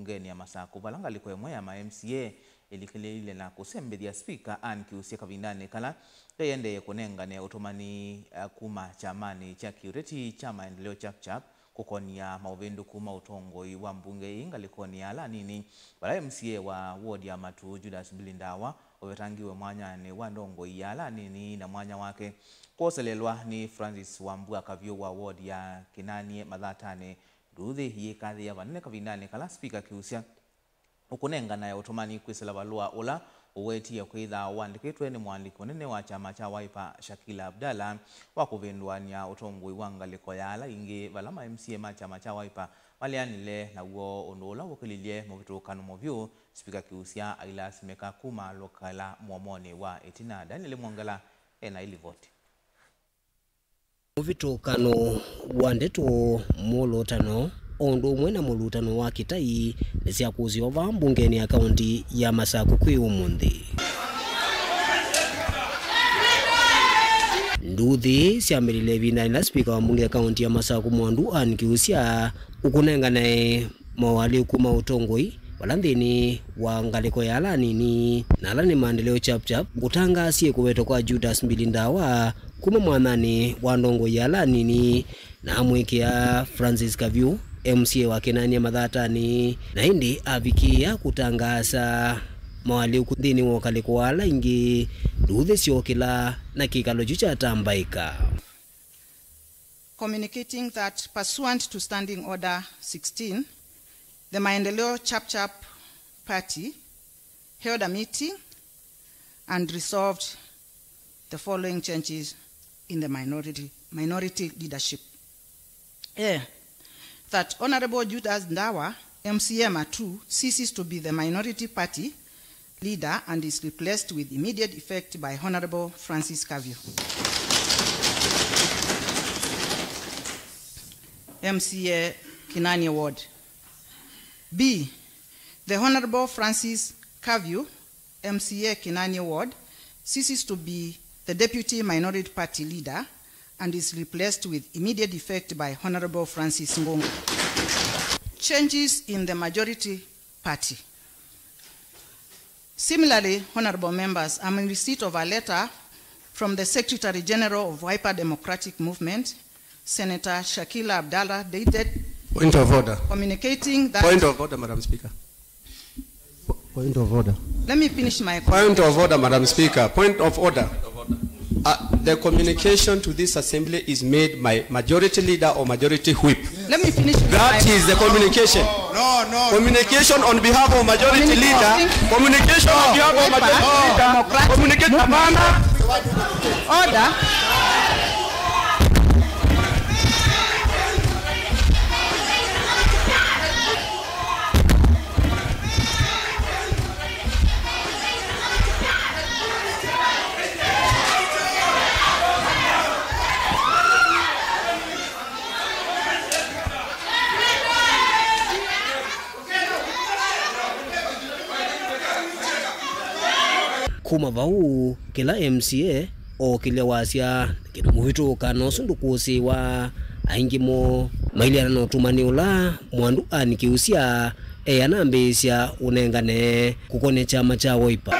bungeni ya Masaku balanga likwemwe ya MCA ilikilile na kusembethia speaker Ann Kiusya kavindani kala teyende kunengane utumani kuma chamani cha kiureti cha maendeleo chap kukonia mauvindu kuma utongoi wa mbunge inga likonia ala nini bala MCA wa ward ya Matu Judas Bilindawa ovetangiwe mwanyane wa ndongoi ya ala nini na mwanya wake koselelwa ni Francis Wambua Kavyo wa ward ya Kinanie Mathatane duthi yikathi ya vanene kavindani kala speaker Kiusya ukunengana ya utumani kwisela balua ula uweti ya kwitha wandikitwe ni mwandiki munene wa chama cha Wiper Shakila Abdalla wa kuvindwania utongoi wa ngaliko ya ala ingi balama MCA ma chama cha Wiper walianile na uo ondola wakililie muvitukano movyu speaker Kiusya ailasimeka kuma lokala mwomoni wa etina Daniel Mwangala ena ilivoti muvitukano wandeto molotano ondo mwena mulutano wa kitai nesya kuziova mbungeni ya kaunti ya Masaku kwi umundi nduthi siamelile vina na speaker wa mbunge ya kaunti ya Masaku Mwandu Ann Kiusya ukunengane mawali kuma utongoi walandhini wa ngaliko ya ala nini na ala ni maendeleo chap kutanga siye kuweto kwa Judas Bilindawa kuma mwanani wa ndongo ya ala nini na amweke ya Francis Kavyu MCA wa Kinanie Mathatane na hindi avikia kutangasa mawali ukundini wakaliko wala ingi duthi siokila na kikalo jucha tambaika. Communicating that pursuant to Standing Order 16, the Maendeleo Chap Party held a meeting and resolved the following changes in the minority leadership. That Honorable Judas Ndawa, MCA Matu, ceases to be the minority party leader and is replaced with immediate effect by Honorable Francis Kavyu, MCA Kinanie Ward. B, the Honorable Francis Kavyu, MCA Kinanie Ward, ceases to be the deputy minority party leader and is replaced with immediate effect by Honorable Francis Ngongo. Changes in the majority party. Similarly, honorable members, I'm in receipt of a letter from the Secretary General of Wiper Democratic Movement, Senator Shakila Abdalla, dated point of order. Communicating that... Point of order, Madam Speaker. Point of order. Let me finish my... Point of order, Madam Speaker. Point of order. The communication to this assembly is made by majority leader or majority whip. Let me finish. That is the communication. No. Communication on behalf of majority leader. Communication on behalf of majority leader. Communication. Order. kuma vau kila MCA o kile wasya kimuhitu kano sundukusi wa aingimo mailiana no tumani ula Mwandu Ann Kiusya yanambisya unengane kukone chama cha Wiper.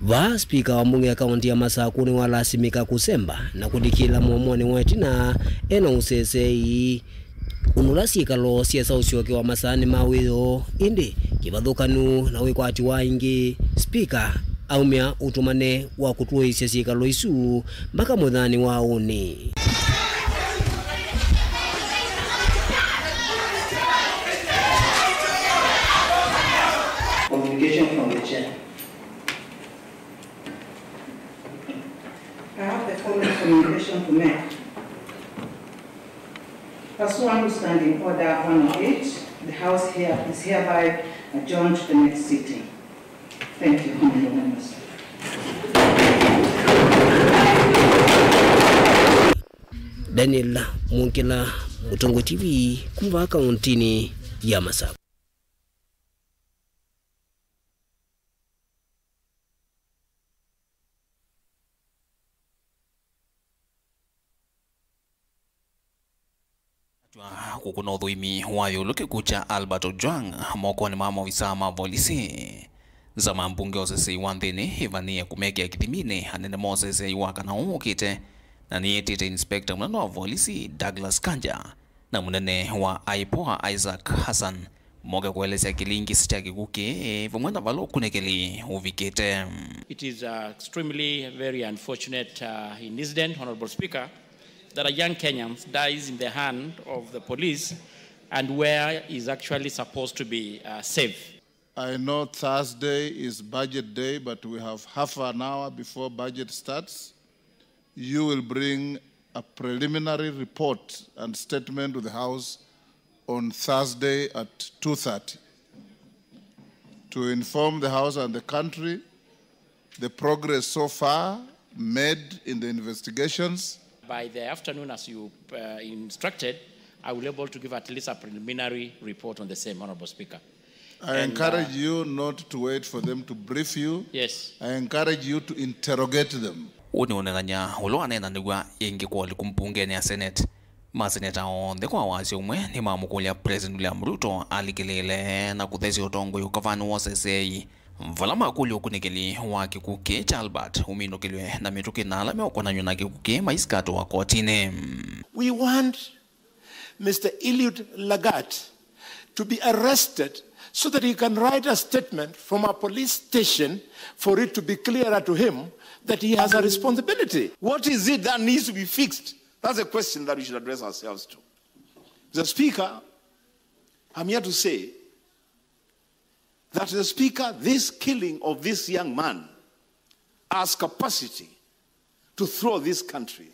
Va speaker wa mbunge ya kaunti ya Masaku ni walasimika kusemba na kudikila mwomoni wetina ena usesei unulasika lo siasa usioke wa masani mawio indi kivathukanu na wikwati wa ingi speaker aumia utumane wa kutuoisya sika lo isu mpaka muthani wa uni. Communication from the chair. I have the following communication to make. Pursuant to Standing Order 108, the House is hereby adjourned to the next sitting. Thank you, honorable members. Daniel Mwangala, Mutongo TV, kumva kauntini ya Masaku. kukuno dhuimi wayo luki kucha Albert Ojwang moko ni mama ofisa ma polisi zama mbunge osese wanthini ivania kumekea kithimini anene mosese iwaka na ukite na nietite inspector mnano wa polisi Douglas Kanja na munene wa IPOA Isaac Hassan moga kuelezea kilingi sicha kikuki vumwenda valo kunekeli uvikite. It is extremely very unfortunate incident, Honorable Speaker, that a young Kenyan dies in the hand of the police and where is actually supposed to be safe. I know Thursday is budget day, but we have half an hour before budget starts. You will bring a preliminary report and statement to the House on Thursday at 2:30 to inform the House and the country the progress so far made in the investigations. By the afternoon, as you instructed, I will be able to give at least a preliminary report on the same, Honorable Speaker. I encourage you not to wait for them to brief you. Yes. I encourage you to interrogate them. Uni unenganya ulo anena nigwa yengi kwa likumpungeni ya Senate. Maseneta onde kwa wasi umwe ni mamukulia President William Ruto alikilele na kuthesi otongo yukafanu wasesei. Mvala makuli ukunikili wa kikuke cha Albert uminukiliwe na mituki na alame wakonanyo na kikuke maiskato wa kotine. We want Mr. Eliud Lagat to be arrested so that he can write a statement from a police station for it to be clearer to him that he has a responsibility. What is it that needs to be fixed? That's a question that we should address ourselves to. The Speaker, I'm here to say that the Speaker, this killing of this young man has capacity to throw this country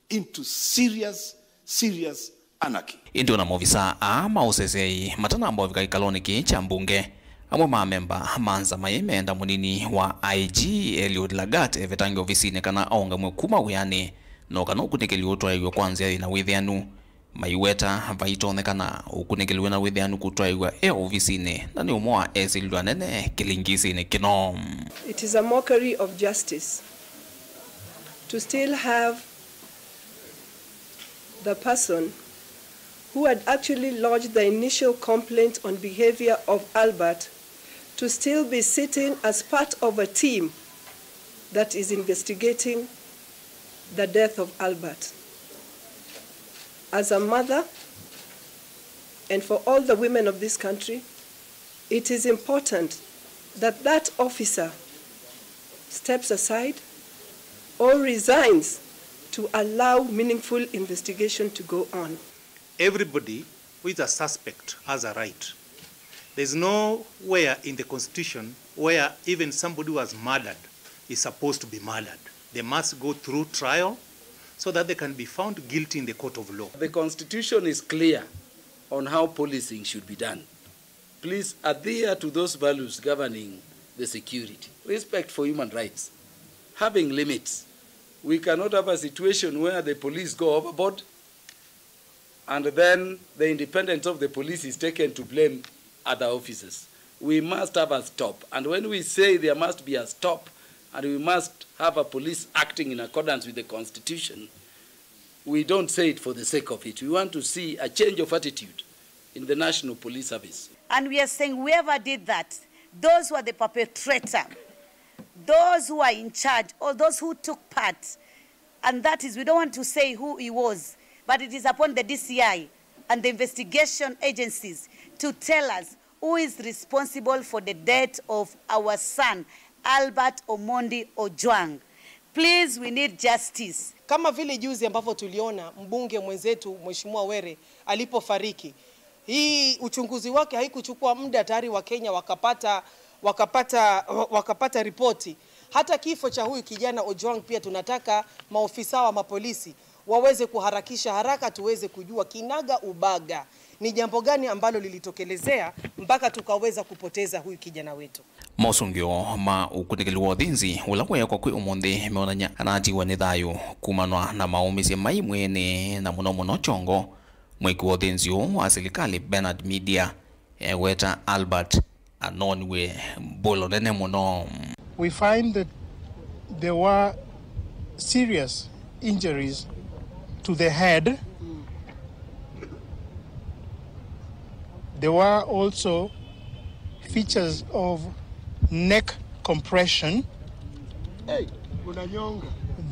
into serious anarchy. Indio na movisa ama usesei matana ambao vika ikaloniki cha mbunge amwe mamemba manza mayemenda munini wa IG Eliud Lagat evetangi ofisini kana aonga mwekuma uyani no kana ukunikeli utwa iwe kwanza ina withianu maiweta vaitonekana ukunikeli na withianu kutwa iwe ofisini na ni umwa esilwa nene kilingisi kino. It is a mockery of justice to still have the person who had actually lodged the initial complaint on behavior of Albert to still be sitting as part of a team that is investigating the death of Albert. As a mother, and for all the women of this country, it is important that that officer steps aside or resigns to allow meaningful investigation to go on. Everybody who is a suspect has a right. There's nowhere in the Constitution where even somebody who was murdered is supposed to be murdered. They must go through trial so that they can be found guilty in the court of law. The Constitution is clear on how policing should be done. Please adhere to those values governing the security. Respect for human rights. Having limits. We cannot have a situation where the police go overboard and then the independence of the police is taken to blame other officers. We must have a stop. And when we say there must be a stop and we must have a police acting in accordance with the Constitution, we don't say it for the sake of it. We want to see a change of attitude in the National Police Service. And we are saying whoever did that, those who are the perpetrator, those who are in charge, or those who took part, and that is, we don't want to say who he was, but it is upon the DCI and the investigation agencies to tell us who is responsible for the death of our son, Albert Omondi Ojwang. Please, we need justice. Kama vile juzi ambapo tuliona mbunge mwenzetu Mheshimiwa Were alipofariki, hii uchunguzi wake haikuchukua muda, tayari wa Kenya wakapata ripoti. Hata kifo cha huyu kijana Ojwang pia tunataka maofisa wa mapolisi waweze kuharakisha haraka tuweze kujua kinaga ubaga ni jambo gani ambalo lilitokelezea mpaka tukaweza kupoteza huyu kijana wetu. Mosungyo ma ukunikeli wothinzi ulakwe kwa kwi umundi meonanya anatiwa ni thayu kumanwa na maumisi maimwene na muno chongo mwiki wothinzi wa serikali Bernard Media weta Albert anonwe bolo nene muno. We find that there were serious injuries to the head There were also features of neck compression.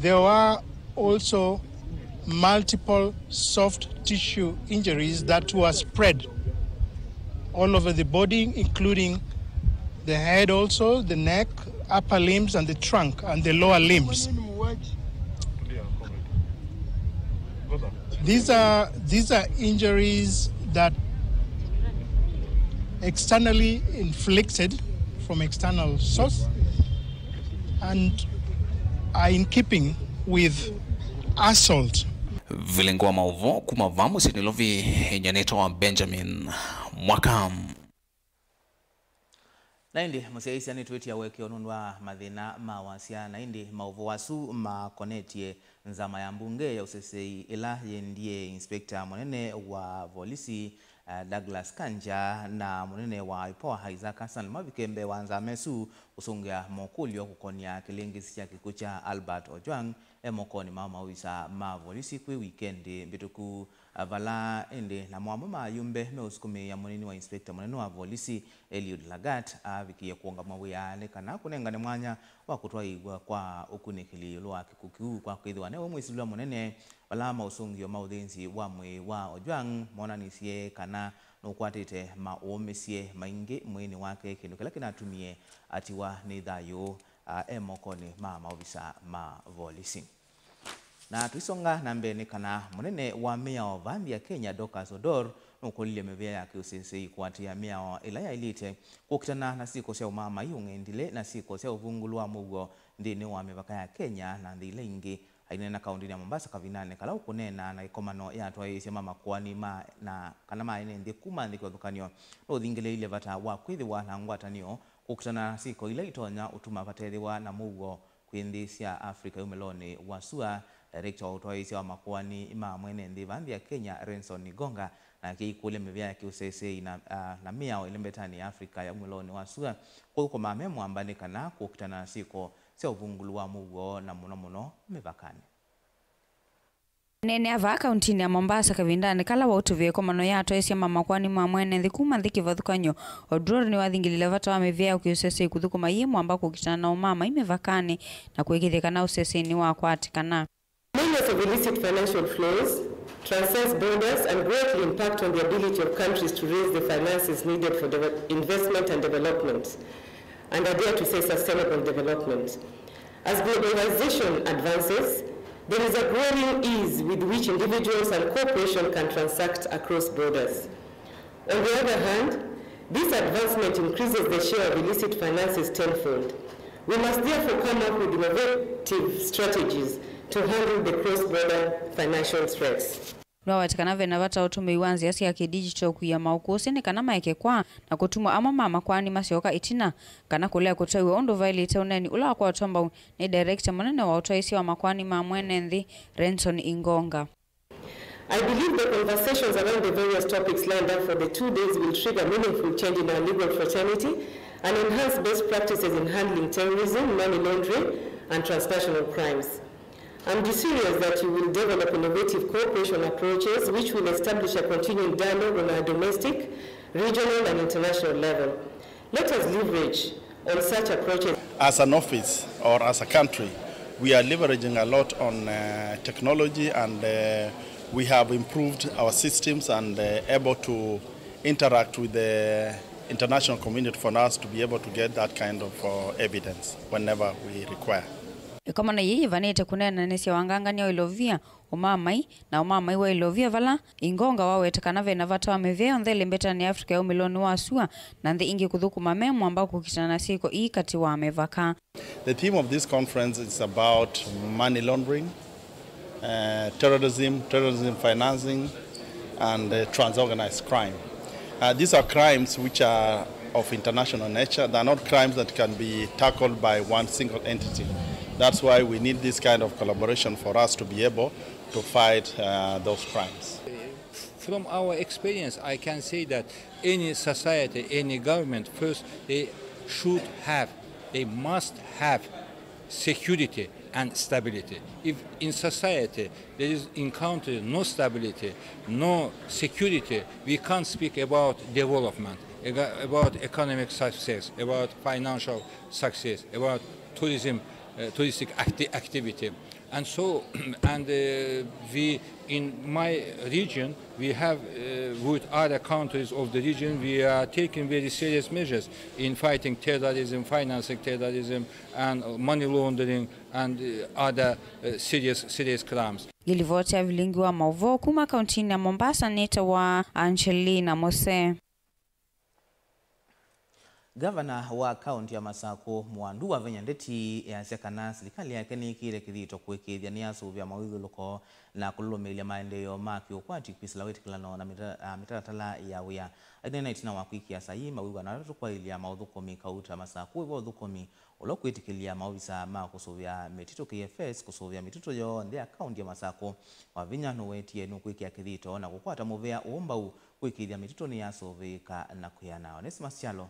There were also multiple soft tissue injuries that were spread all over the body, including the head also, the neck, upper limbs, and the trunk, and the lower limbs. These are injuries that externally inflicted from external source and are in keeping with assault. Vilengwa mauvo kumavamu sinilovi inyanetwa Benjamin Mwakam. Naindi musiaisi ani tweet ya weki onunwa madhina mawasia naindi mauvo wasu makonetie nzama ya mbunge ya usesei ila yendie inspekta monene wa volisi Douglas Kanja na munene wa IPOA Isaac Hassan Mavikembe wanza mesu usungia mokulio kukonia kilingisi cha kikucha Albert Ojwang mokoni mama wisa mavolisi kwe weekendi bituku vala ende na mwamama yumbe meuskumi ya munini wa inspekta munene wa volisi Eliud Lagat avikie kuonga mawia nekana kunengane mwanya wa kutoa igwa kwa ukunikili lwa kikukiu kwa kwithiwa newe mwisilwa munene wala mausungio maudhenzi wa mwe wa Ojwang mona nisie kana nukwatite maomesie maingi mwini wake kindu kila kinatumie atiwa ni thayo mokoni mama ofisa ma volisi. Na tuisonga na mbele kana munene wa mea wa vambi ya Kenya Dorcas Odor nukulile mevea ya kiusisi kuatia mea wa ilaya ilite kukitana na siko sya umama yungendile na siko sya uvungulu wa mugo ndini wa mevaka ya Kenya na ndile ingi hainena kaundini ya Mombasa kavinane kala ukunena na ikomano ya atuwa isi mama kwani ma na kanama ine ndi kuma ndi kwa dhukanyo no dhingile ile vata wa kwithiwa na ngwatanio kukitana na siko ile itonya utuma vateriwa na mugo kuindisya Afrika umeloni wasua Director wa utoaisi wa makwani ima mwene ndi vambi ya Kenya Renson Nigonga na kiikule mevya ya kiusese na miao ilembetani Afrika ya umeloni wasua kuko mamemu ambani kana kukitana siko sya uvungulu wa mugo na muno mevakani. Nene ava kauntini ya Mombasa kavindane kala wautuvie kwa mano ya atoesi ya mama kwani mwamwene ndhikuma ndhiki vadhukanyo Odror ni wathingilile vata wa mevya ya kiusese kuthukuma yimu ambako kitana na umama imevakani na kuikithikana usese ni wakwatikana. Millions of illicit financial flows transcends borders and greatly impact on the ability of countries to raise the finances needed for investment and development, and I dare to say sustainable development. As globalization advances, there is a growing ease with which individuals and corporations can transact across borders. On the other hand, this advancement increases the share of illicit finances tenfold. We must therefore come up with innovative strategies to handle the cross-border financial threats. Nwa watikana vena vata utume iwanzi yasi ya kidigital kuya maukose ni kana maike kwa na kutumwa ama mama kwa ni masioka itina kana kulea kutoiwe ondo violate uneni ula kwa watomba ni director mwanene wa utoisi wa makwani mamwene nthi Renson Ingonga. I believe the conversations around the various topics lined up for the 2 days will trigger meaningful change in our legal fraternity and enhance best practices in handling terrorism, money laundering, and transnational crimes. I'm serious that you will develop innovative cooperation approaches which will establish a continuing dialogue on a domestic, regional, and international level. Let us leverage on such approaches. As an office or as a country, we are leveraging a lot on technology, and we have improved our systems and able to interact with the international community for us to be able to get that kind of evidence whenever we require. Kama na yeye vanete kunena nesi wangangani wa ilovia umamai na umamai wa ilovia vala Ingonga wawe tekanave na vata wa meveo ndhele mbetani Afrika ya umiloni wa asua na ndhi ingi kudhuku mamemu ambako kitana siko ii kati wa mevaka. The theme of this conference is about money laundering, terrorism financing, and transorganized crime. These are crimes which are of international nature. They are not crimes that can be tackled by one single entity. That's why we need this kind of collaboration for us to be able to fight those crimes. From our experience, I can say that any society, any government, first they must have security and stability. If in society there is encountered no stability, no security, we can't speak about development, about economic success, about financial success, about tourism, touristic activity. And so, we, in my region, we have, with other countries of the region, we are taking very serious measures in fighting terrorism, financing terrorism, and money laundering, and other serious crimes. Ilivyotia vilingi wa Mauvoo kuma kauntini ya Mombasa, neta wa Angelina Mose. Gavana wa kaunti ya Masako Mwandu wa Vinya Ndeti ya sekana serikali yake ni kile kithito kwikithia ni asu vya mawithuko na kulumilia maendeleo maki ukwati kwisila wetikilano na mitaratala ya wia aidena itina wa kwikia sayi mawiwa na ratu kwa ilia mauthukomi kauta Masako iwa uthukomi ulokwitikilia mawisa ma kusuvia mitito KFS kusuvia mitito yo ndea kaunti ya Masako wa Vinya nuwetie nukwikia kithito na kukwata muvea uombau kwikithia mitito ni asu vika na kuyanao. Nesimas Chalo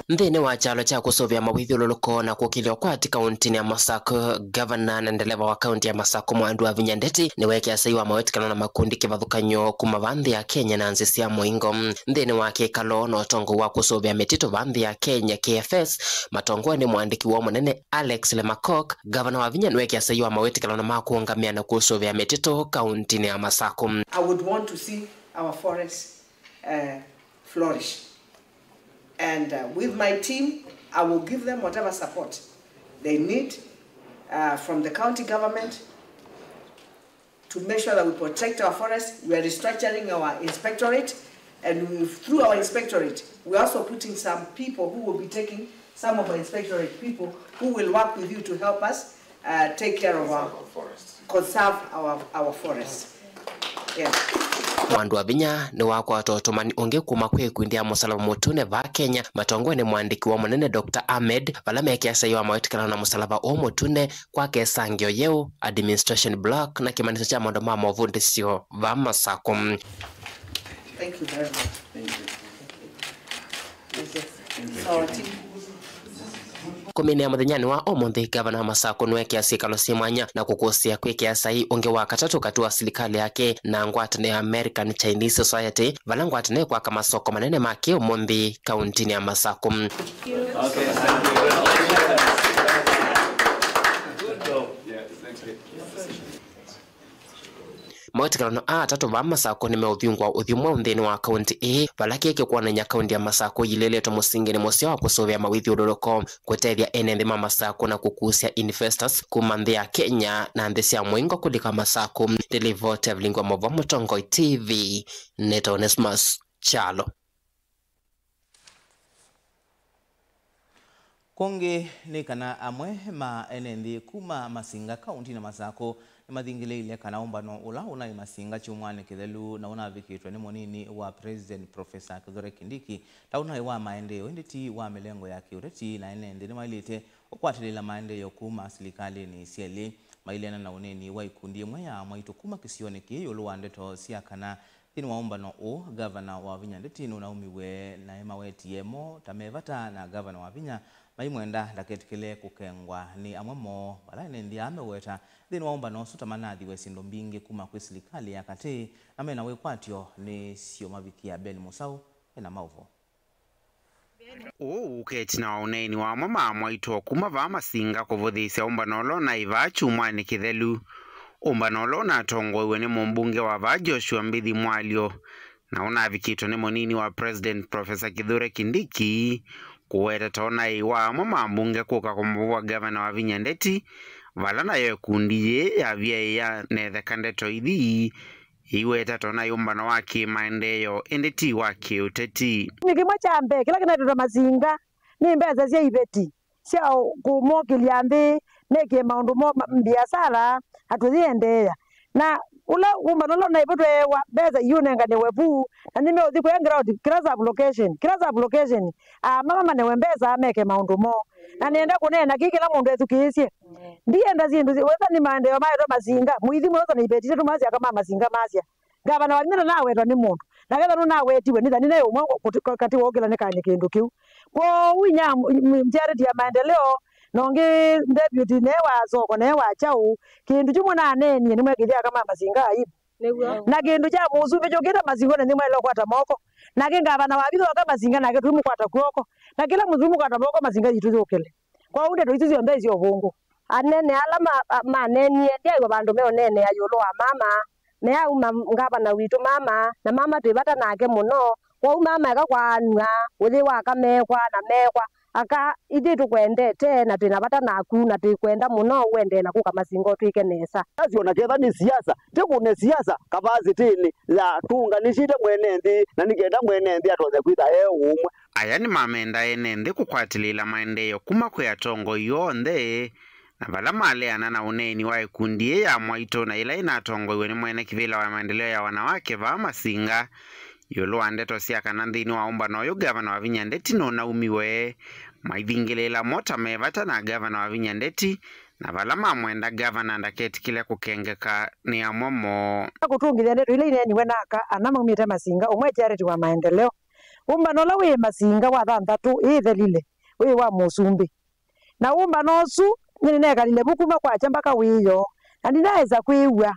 Nthini wa chalo cha kusovya mawithiuluko na kukilio kwati kauntini ya Masako, gavana na ndeleva wa kaunti ya Masako Mwandu wa Vinya Ndeti ni weke asaiwa mawetikana na makundi kivathukanyo kuma vanthi ya Kenya na nzisi ya muingo. Nthini wa kikalo na utongo wa kusovya mitito vanthi ya Kenya KFS, matongo ni mwandiki wa munene Alex Lemakok, gavana wa Vinya ni weke asaiwa mawetikana na makuongamia na kusovya mitito kauntini ya Masako. I would want to see our forests flourish. And with my team, I will give them whatever support they need from the county government to make sure that we protect our forests. We are restructuring our inspectorate, and through our inspectorate, we're also putting some people who will be taking some of our inspectorate people who will work with you to help us take care of our forests, conserve our forests. Yeah. Mwandu wa Vinya ni wako watotomani unge kuma kwe kuindi ya Musalaba Mutune va Kenya. Matongwe ni mwandiki wa munene Dr. Ahmed valame kiasa yu wa mawetikana na Musalaba o Mutune kwa kesangio yeu administration block na kimanisa cha mwando mama wavundi sio va Masako. Thank you very much. Thank you. Thank you. Kumini ya muthinyani wa omonthi gavana wa Masako nwe kiasi kalosi mwanya na kukusia kwe kiasai unge wa katatu katua serikali yake na ngwatane ya American Chinese Society vala ngwatane kwa kamasoko manene make omonthi kauntini ya Masako. Okay, thank you. Mawetikano atatu va Masako ni meuthiungwa uthimwa unthini wa kaunti ii vala keke kuonanya kaunti ya Masako yileletwa musingini musio wa kusuvia mawithiuluko kutethia ene nthi ma Masako na kukusia investors kuma nthi ya Kenya na nthi cia muingo kulika Masako. Delivote vilingwa Mauvoo Mutongoi TV, Neta Onesmus Chalo. Konge ni kana amwe ma enendi kuma Masinga kaunti na Masako ni mathingile ile kana umbano ula una Masinga chumwane kithelu na una vikitwa ni monini wa President Professor Kithure Kindiki tauna wa maendeleo nditi wa milengo ya kiureti na enendi ni mailite okwatilila maendeleo kuma serikali ni sieli mailena na uneni wa ikundi mwe ya mwaito kuma kisione kiyulu wandeto siakana thini wa umbano o governor wa Vinya Ndeti unaumiwe na emaweti yemo tamevata na governor wa Vinya maimwenda ndaketikile kukengwa ni amwemo balaine ndi ameweta thini wa umbano sutamanathi wesindo mbingi kuma kwi serikali ya kati na mena wekwatio ni sio mavikia Ben Musau ena Mauvoo. Uketi na uneni wa mama mwaito kuma va Masinga kuvuthisya umbanolo na ivachu mwani kithelu. Umbanolo na tongwe ni mumbunge wa va Joshua Mbithi Mwalio na unavikitwa ni monini wa President Professor Kithure Kindiki kuweta tona iwa mama mbunge kuka kumbuwa gavana wa Vinya Ndeti vala na yo kundiye ya vya ya nethekandeto ithi iweta tona yumbano wake maendeleo endeti wake uteti nikimwe chambe kila kinatota Masinga ni mbeza cia ibeti cia kumokilia nthi neke maundu mo biashara atuthiendeea na ula umbanolo na ibutwe wa beza yunenga ne webu na nime uthi kuengra uthi class application mama ne wembeza ameke maundu mo na nienda kunena kila mundu ethukiisye ndienda zindu wetha ni maendeleo mayo Masinga muithi mwoza ni ibeti tu masia kama Masinga masia gavana wa Vinya nawe ndo ni mundu na getha no na wetiwe ni thani na umwe kati wokela ne kanye kindu kiu kwa winya mjareti ya maendeleo nonge deputy ne wa soko ne wa chau kindu chimwe na neni ni mwekithia kama mazinga aibu na kindu cha musumbe chokita mazingo ne mwelo kwata moko na kinga na wabitho kama mazinga na kitu kwata kuoko na kila muzumu kwata moko mazinga yitu yokele kwa unde ndo izo mbezi obongo anene alama maneni ndio bandu meo nene ayolo wa mama me auma ngabana witu mama na mama twibata nake muno kwa mama akakwanwa uthi wakamekwa na mekwa aka ithi tukwendete na twinabata naku na twikwenda muno wende na kuka masingo twikenesa kazi ona ketha ni siasa tikune siasa capacity ya tunganishite mwene nthi na nikenda mwene nthi atoze kwitha umwe aya ni mamenda ene nthi kukwatilila maendeleo kuma kwe tongo yonthe na vala maleana na uneni wa ikundi ya Mwaito na ila inatongoiwe ni mwene kivila wa maendeleo ya wanawake va Masinga yolo andeto sia kana nthini wa umbano uyu gavana wa Vinya Ndeti no naumiwe maithingilela mota mevata na gavana wa Vinya Ndeti na vala mamwenda gavana ndaketi kile kukengeka ni amomo kutungithia ndeto ile ineni wenaka anamumite Masinga umwe charity wa maendeleo umbano la we Masinga wa thantatu ithelile we wa musumbi na umbano su nyine nekalile bukuma kwa chambaka wiyo na ndinaweza kwiwa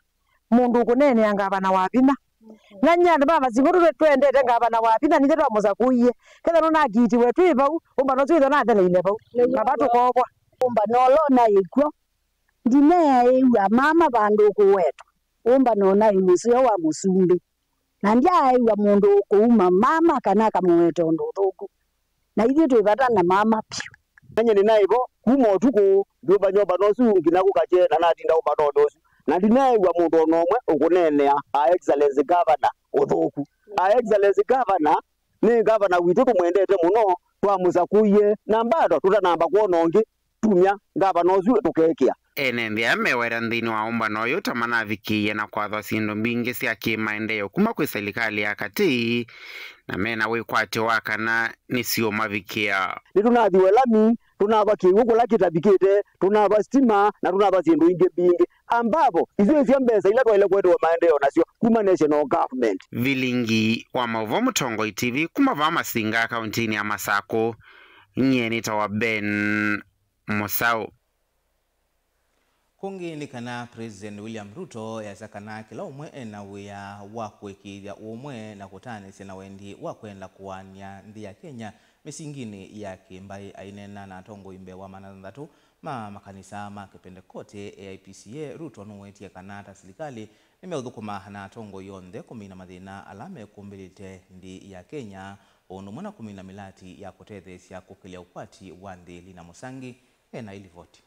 mundu kunene angabana wapina na nyanda mama singuru twendete ngabana wapina nije twamuza kuiye ketha no nagiti wetu ibau umbano twitho na theleile bau kabatu kokwa umbano lo na ikwo ndine iwa mama bandu kuwetu umbano na imusio wa musumbi na ndia iwa mundu kuuma mama kana kamuweto ndo thuku na ithi twibata na mama piu nanye ni naibo kumo tuku nduba nyoba nosu ngina kukache na natinda umbano nosu na ndinaiwa mundu nomwe ukunenea excellence governor uthuku excellence governor ni governor witu tumwendete muno twamuza kuiye na mbado tutanamba kuonongi tumya governor osu tukekia ene nthia mewera nthini wa umbano uyu tamana vikiye na kwathwa sindu mbingi cia kimaendeleo kuma kwi serikali ya kati na mena wikwate wa kana nisio mavikia ni tunathiwe lami tunaba kiugo la kitabikite tunaba stima na tunaba sindu ingi bingi ambapo izo cia mbesa ila twele kwetu wa maendeleo nacio kuma national government Vilingi wa Mauvo Mutongoi TV kuma va Masinga kauntini ya Masako nyeni tawa Ben Musau kungi ni kana President William Ruto yazakana kila umwe ena wia wakwekithia umwe na kutanisya na wendi wakwenda kuwania nthi ya Kenya misingini ya kimbai ainena na tongo imbe wa mananthatu makanisa ma Pentecote AIPCA Ruto nuwetie kanata serikali nimeudhukuma na tongo yonthe kumina mathina alame kumbilite nthi ya Kenya onu mwana kumina milati ya kutethesya kukilia ukwati wa nthi Lina Musangi ena ilivoti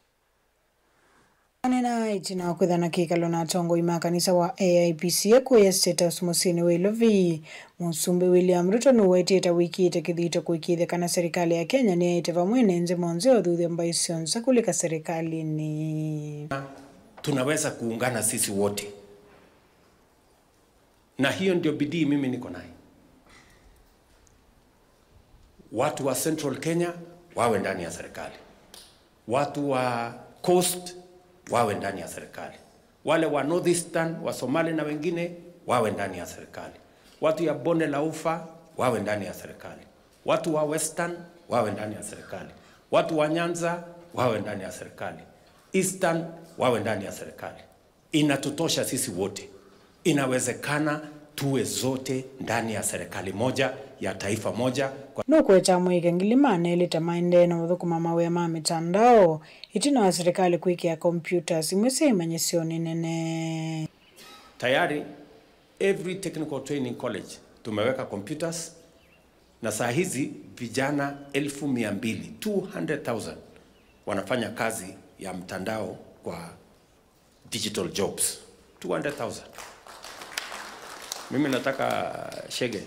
Anena itina kwithana kikalo na tongo ima kanisa wa AIPCA kuya status musini wilovi musumbi William Ruto nuwetieta wiki itekithito kuikithia kana serikali ya Kenya ni aiteva mwene nze monze othuthia mbaisionza kulika serikali ni tunaweza kuungana sisi wote na hiyo ndio bidii mimi niko nayo. Watu wa Central Kenya wawe ndani ya serikali, watu wa Coast wawe ndani ya serikali, wale wa Northeastern wa Somali na wengine wawe ndani ya serikali, watu ya Bonde la Ufa wawe ndani ya serikali, watu wa Western wawe ndani ya serikali, watu wa Nyanza wawe ndani ya serikali, Eastern wawe ndani ya serikali. Inatutosha sisi wote. Inawezekana tuwe zote ndani ya serikali moja ya taifa moja. Nukweta mwike ngilimane ilita maendeno uthukuma mawe ma mitandao itina wa serikali kuikia computers imwese imanyesioni nene. Tayari every technical training college tumeweka computers na saa hizi vijana 200,000 wanafanya kazi ya mtandao kwa digital jobs. 200,000. Mimi nataka Shege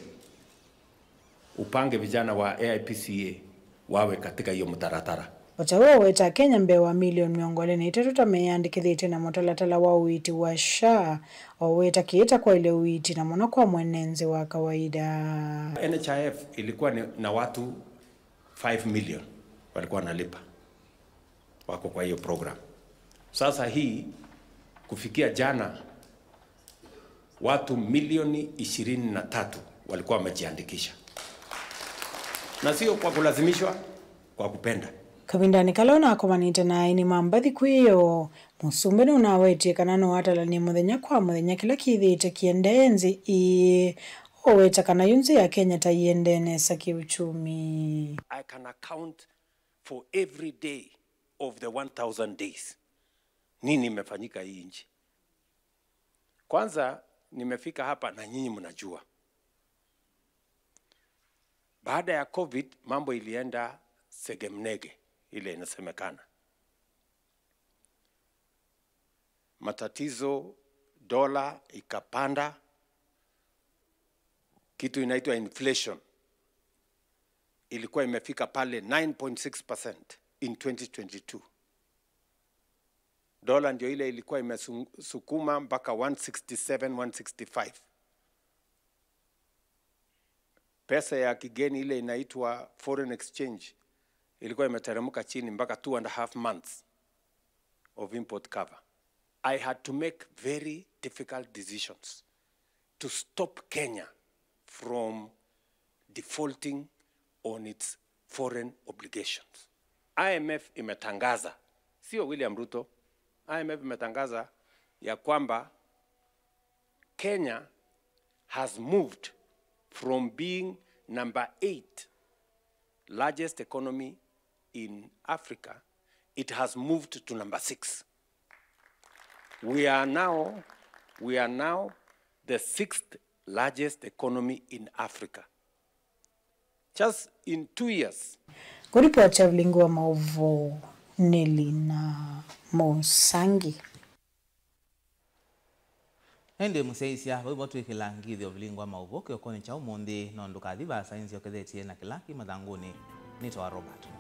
upange vijana wa AIPCA wawe katika hiyo mtaratara. Watawa weta Kenya mbewa milioni miongole na itatuta meyandikithite na motalatala wa uiti wa SHA waweta kiita kwa ile uiti na mwana kwa mwenenzi wa kawaida. NHIF ilikuwa na watu 5 million walikuwa nalipa wako kwa hiyo program. Sasa hii kufikia jana watu milioni 23 walikuwa wamejiandikisha, na sio kwa kulazimishwa, kwa kupenda. Kavindani kalona akomanite na ini mambathi kwiyo musumbe nunawetie kana no atalani muthenya kwa muthenya kila kithite kiendenzi i oweta kana yunzi ya Kenya ta yendene sa kiuchumi. I can account for every day of the 1000 days. Nini imefanyika hii nchi? Kwanza nimefika hapa na nyinyi mnajua. Baada ya COVID mambo ilienda segemnege ile inasemekana. Matatizo, dola ikapanda, kitu inaitwa inflation ilikuwa imefika pale 9.6% in 2022. Dola ndio ile ilikuwa imesukuma mpaka 167, 165. Pesa ya kigeni ile inaitwa foreign exchange ilikuwa imeteremka chini mpaka 2.5 months of import cover. I had to make very difficult decisions to stop Kenya from defaulting on its foreign obligations. IMF imetangaza, sio William Ruto, IMF imetangaza ya kwamba Kenya has moved from being number 8 largest economy in Africa, it has moved to number 6. We are now the 6th largest economy in Africa. Just in 2 years. Kuripoti ya Ulingo wa Maovu Nelina Mosangi. Ende museisia wibo twikilangithio Ulingo wa Maovu kiokoni cha umundi nonduka thiba sainsi yokethetie na kilaki mathanguni nitwa Robert.